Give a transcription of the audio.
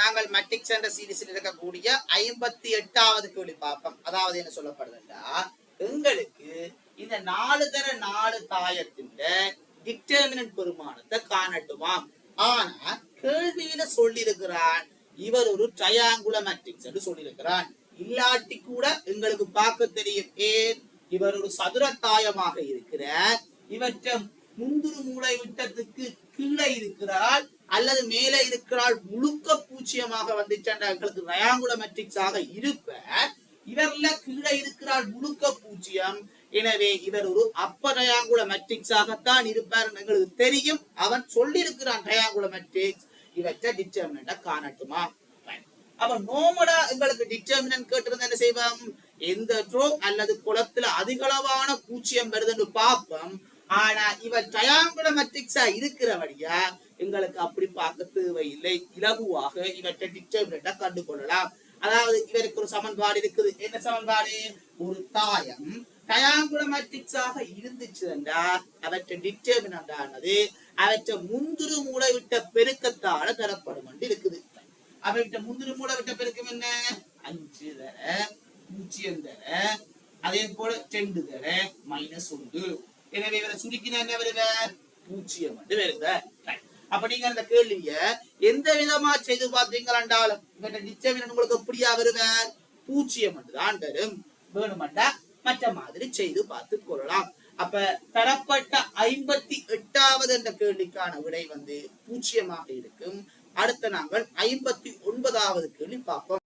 நாங்கள் மேட்ரிக்ஸ் என்ற சீரிஸில் இருக்கக்கூடிய 58வது கேள்வி பார்ப்போம். அதாவது என்ன சொல்லப்படுதுன்னா, எங்களுக்கு இந்த 4 தாயத்தின் டிட்டர்மினன்ட் பெருமானத்தை காணட்டுமாம். ஆனா கேள்வியில சொல்லியிருக்கிறான் இவர் ஒரு ட்ரையாங்குலர் மேட்ரிக்ஸ் என்று சொல்லியிருக்கிறான். இல்லாட்டி கூட எங்களுக்கு பார்க்க தெரியும் ஏன் இவர் ஒரு சதுரத்தாயமாக இருக்கிறார். இவற்றை முந்துரு மூளை விட்டத்துக்கு கீழே இருக்கிறாள் அல்லது மேலே இருக்கிறாள் முழுக்க பூச்சியமாக வந்துச்சா எங்களுக்கு ட்ரையாங்குலர் மேட்ரிக்ஸ் ஆக இருப்பார். இவர்ல கீழே இருக்கிறாள் முழுக்க பூச்சியம். எனவே இவர் ஒரு அப்பர் ட்ரையாங்குலர் மேட்ரிக்ஸ் ஆகத்தான் இருப்பார் எங்களுக்கு தெரியும். அவன் சொல்லி இருக்கிறான் ட்ரையாங்குலர் மேட்ரிக்ஸ். இவற்றை டிட்டர்மினன்ட்டா காணட்டுமா? அப்ப நோமடா எங்களுக்கு டிட்டர்மினன்ட் கேட்டிருந்தா என்ன செய்வோம்? எந்த ட்ரோ அல்லது குளத்துல அதிகளவான பூச்சியம் வருதுன்னு பார்ப்போம். ஆனா இவர் ட்ரையாங்குலர் மேட்ரிக்ஸா இருக்கிறபடியா எங்களுக்கு அப்படி பார்க்க தேவையில்லை. இலகுவாக இவற்றை டிட்டர்மினன்ட்டா கண்டு கொள்ளலாம். அதாவது இவருக்கு ஒரு சமன்பாடு இருக்குது. என்ன சமன்பாடு? ஒரு தாயம் ட்ரையாங்குலர் மேட்ரிக்ஸ் ஆக இருந்துச்சுன்னா அவற்றை டிட்டர்மினன்ட் ஆனது அவற்றை முந்துரு மூளை விட்ட பெருக்கத்தால தரப்படும் என்று இருக்குது. அவற்றை முந்துரு மூளை விட்ட பெருக்கம் என்ன? 5 தர 0 தர அதே போல 2 தர -1. எனவே இவரை சுருக்கினா என்ன வருவ? 0 என்று வருவ. அப்ப நீங்க அந்த கேள்விய எந்த விதமா செய்து பார்த்தீங்களாண்டாலும் இவற்றை டிட்டர்மினன்ட் உங்களுக்கு எப்படியா வருவ? 0 என்று தான் வரும். வேணுமெண்டா மற்ற மாதிரி செய்து பார்த்து கொள்ளலாம். அப்ப தரப்பட்ட 58வது என்ற கேள்விக்கான விடை 0 இருக்கும். அடுத்த நாங்கள் 59வது கேள்வி பார்ப்போம்.